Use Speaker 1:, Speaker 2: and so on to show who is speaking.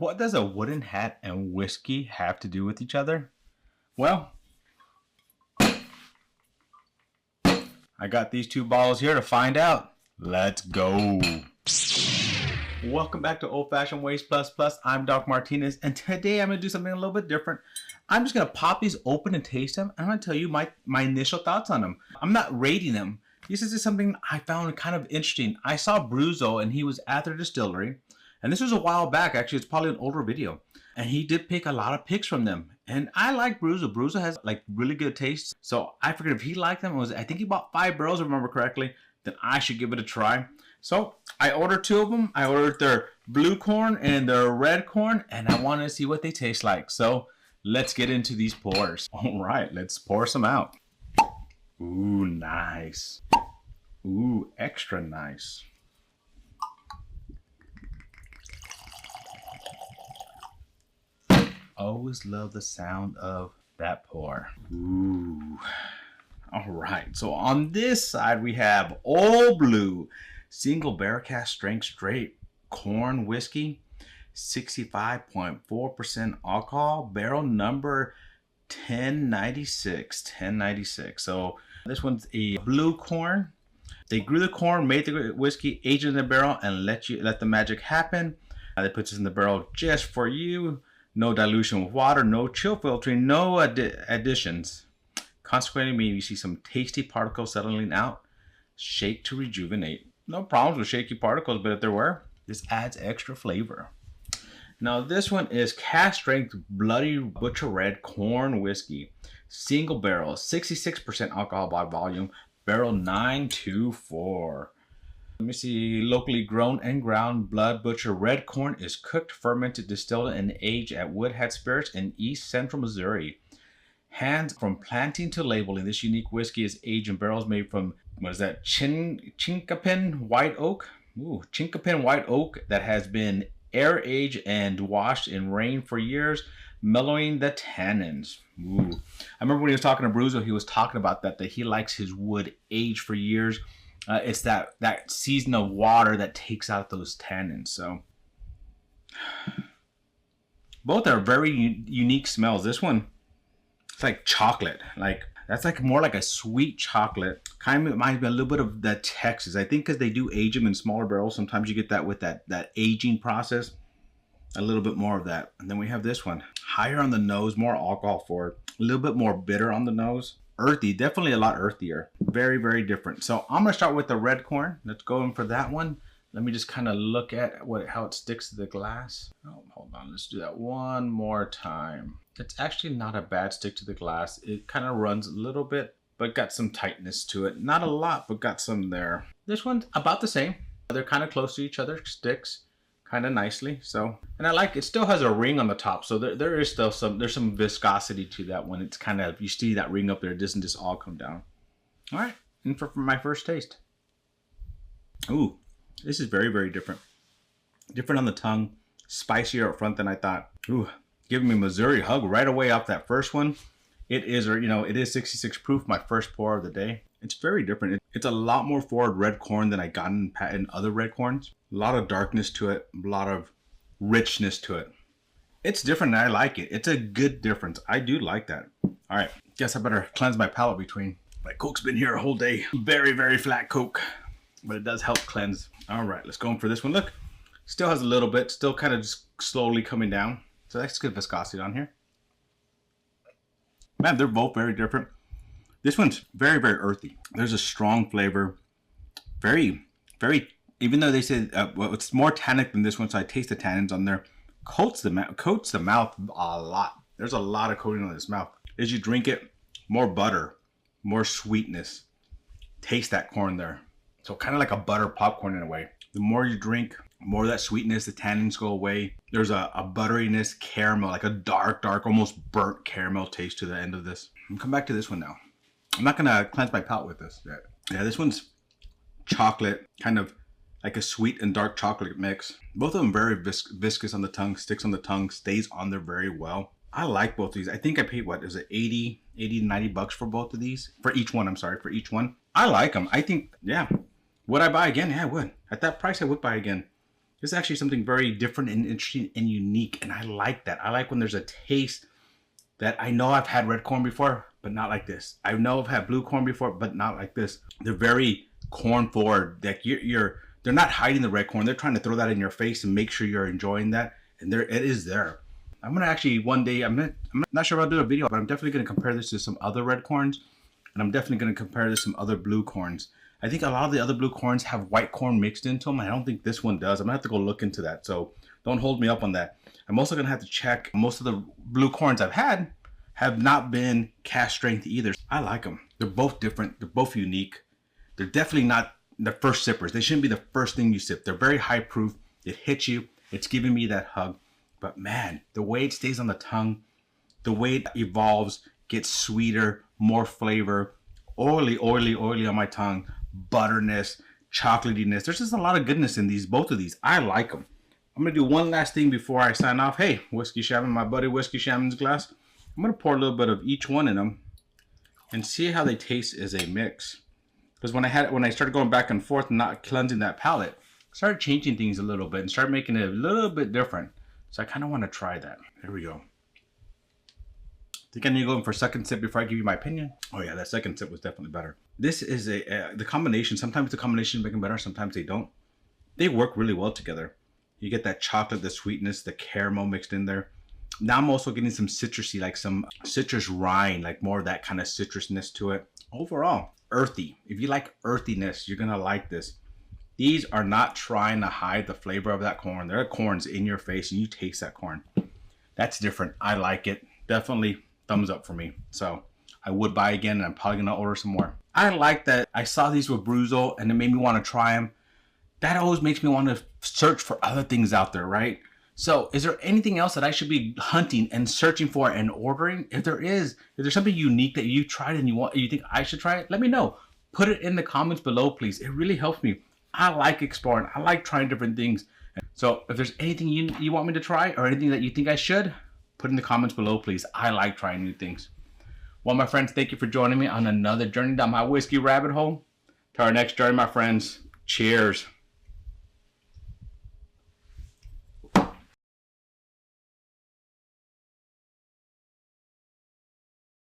Speaker 1: What does a wooden hat and whiskey have to do with each other? Well, I got these two bottles here to find out. Let's go. Welcome back to Old Fashioned Ways Plus Plus. I'm Doc Martinez, and today I'm going to do something a little bit different. I'm just going to pop these open and taste them. I'm going to tell you my initial thoughts on them. I'm not rating them. This is just something I found kind of interesting. I saw Bruzo, and he was at their distillery. And this was a while back, actually. It's probably an older video. And he did pick a lot of picks from them. And I like Bruzo. Bruzo has like really good taste. So I figured if he liked them, I think he bought 5 barrels, if I remember correctly, then I should give it a try. So I ordered 2 of them. I ordered their blue corn and their red corn. And I wanted to see what they taste like. So let's get into these pours. All right, let's pour some out. Ooh, nice. Ooh, extra nice. Always love the sound of that pour. Ooh. All right. So on this side, we have Old Blue Single Barrel Cask Strength Straight Corn Whiskey, 65.4% alcohol, barrel number 1096. So this one's a blue corn. They grew the corn, made the whiskey, aged it in the barrel, and let the magic happen. They put this in the barrel just for you. No dilution with water, no chill filtering, no additions. Consequently, maybe you see some tasty particles settling out. Shake to rejuvenate. No problems with shaky particles, but if there were, this adds extra flavor. Now this one is Cask Strength Bloody Butcher Red Corn Whiskey. Single barrel, 66% alcohol by volume, barrel 924. Let me see. Locally grown and ground Blood Butcher Red Corn is cooked, fermented, distilled, and aged at Woodhead Spirits in East Central Missouri. Hands from planting to labeling, this unique whiskey is aged in barrels made from, what is that, Chinkapin white oak? Ooh, Chinkapin white oak that has been air aged and washed in rain for years, mellowing the tannins. Ooh. I remember when he was talking to Bruzo, he was talking about that he likes his wood aged for years. It's that season of water that takes out those tannins. So both are very unique smells. This one, it's like chocolate. That's like more like a sweet chocolate. Kind of reminds me a little bit of the Texas. I think because they do age them in smaller barrels, sometimes you get that with that aging process. A little bit more of that. And then we have this one. Higher on the nose, more alcohol forward. A little bit more bitter on the nose. Earthy, definitely a lot earthier. Very, very different. So I'm gonna start with the red corn. Let's go in for that one. Let me just kind of look at how it sticks to the glass. Oh, hold on, let's do that one more time. It's actually not a bad stick to the glass. It kind of runs a little bit, but got some tightness to it. Not a lot, but got some there. This one's about the same. They're kind of close to each other, sticks kind of nicely. So, and I like it still has a ring on the top, so there is still some viscosity to that one. It's kind of, you see that ring up there, it doesn't just all come down. All right, and for my first taste. Ooh, this is very, very different. Different on the tongue, spicier up front than I thought. Ooh, giving me Missouri hug right away off that first one. It is, it is 66 proof, my first pour of the day. It's very different. It's a lot more forward red corn than I got in other red corns. A lot of darkness to it, a lot of richness to it. It's different and I like it. It's a good difference. I do like that. All right, guess I better cleanse my palate between. My Coke's been here a whole day. Very, very flat Coke, but it does help cleanse. All right, let's go in for this one. Look, still has a little bit, still kind of just slowly coming down. So that's good viscosity on here. Man, they're both very different. This one's very, very earthy. There's a strong flavor. Very, very, even though they said well, it's more tannic than this one, so I taste the tannins on there. Coats the mouth a lot. There's a lot of coating on this mouth. As you drink it, more butter, more sweetness. Taste that corn there. So kind of like a butter popcorn in a way. The more you drink, more of that sweetness, the tannins go away. There's a butteriness, caramel, like a dark, almost burnt caramel taste to the end of this. I'm come back to this one now. I'm not gonna cleanse my palate with this yet. Yeah, this one's chocolate, kind of like a sweet and dark chocolate mix. Both of them very viscous on the tongue, sticks on the tongue, stays on there very well. I like both of these. I think I paid, what is it, 80 to 90 bucks for both of these? For each one, I'm sorry, for each one. I like them. I think, yeah. Would I buy again? Yeah, I would. At that price, I would buy again. This is actually something very different and interesting and unique, and I like that. I like when there's a taste that I know I've had red corn before, but not like this. I know I've had blue corn before, but not like this. They're very corn forward. Like they're not hiding the red corn. They're trying to throw that in your face and make sure you're enjoying that. And it is there. I'm gonna actually one day. I'm not sure if I'll do a video, but I'm definitely gonna compare this to some other red corns, and I'm definitely gonna compare this to some other blue corns. I think a lot of the other blue corns have white corn mixed into them. I don't think this one does. I'm gonna have to go look into that. So don't hold me up on that. I'm also gonna have to check. Most of the blue corns I've had have not been cast strength either. I like them. They're both different. They're both unique. They're definitely not the first sippers. They shouldn't be the first thing you sip. They're very high proof. It hits you. It's giving me that hug. But man, the way it stays on the tongue, the way it evolves, gets sweeter, more flavor, oily on my tongue, butterness, chocolatiness. There's just a lot of goodness in both of these. I like them. I'm gonna do one last thing before I sign off. Hey, Whiskey Shaman, my buddy Whiskey Shaman's glass. I'm gonna pour a little bit of each one in them and see how they taste as a mix. Because when I started going back and forth and not cleansing that palate, I started changing things a little bit and started making it a little bit different. So I kind of want to try that. Here we go. Think I need to go in for a second sip before I give you my opinion? Oh yeah, that second sip was definitely better. This is the combination. Sometimes the combinations make them better, sometimes they don't. They work really well together. You get that chocolate, the sweetness, the caramel mixed in there. Now I'm also getting some citrusy, like some citrus rind, like more of that kind of citrusness to it. Overall, earthy. If you like earthiness, you're gonna like this. These are not trying to hide the flavor of that corn. There are corns in your face and you taste that corn. That's different. I like it. Definitely thumbs up for me. So I would buy again, and I'm probably gonna order some more. I like that I saw these with Bruzel and it made me want to try them. That always makes me want to search for other things out there, right? So is there anything else that I should be hunting and searching for and ordering? If there's something unique that you tried and you think I should try it, let me know. Put it in the comments below, please. It really helps me. I like exploring. I like trying different things. So if there's anything you want me to try or anything that you think I should, put in the comments below, please. I like trying new things. Well, my friends, thank you for joining me on another journey down my whiskey rabbit hole. To our next journey, my friends, cheers.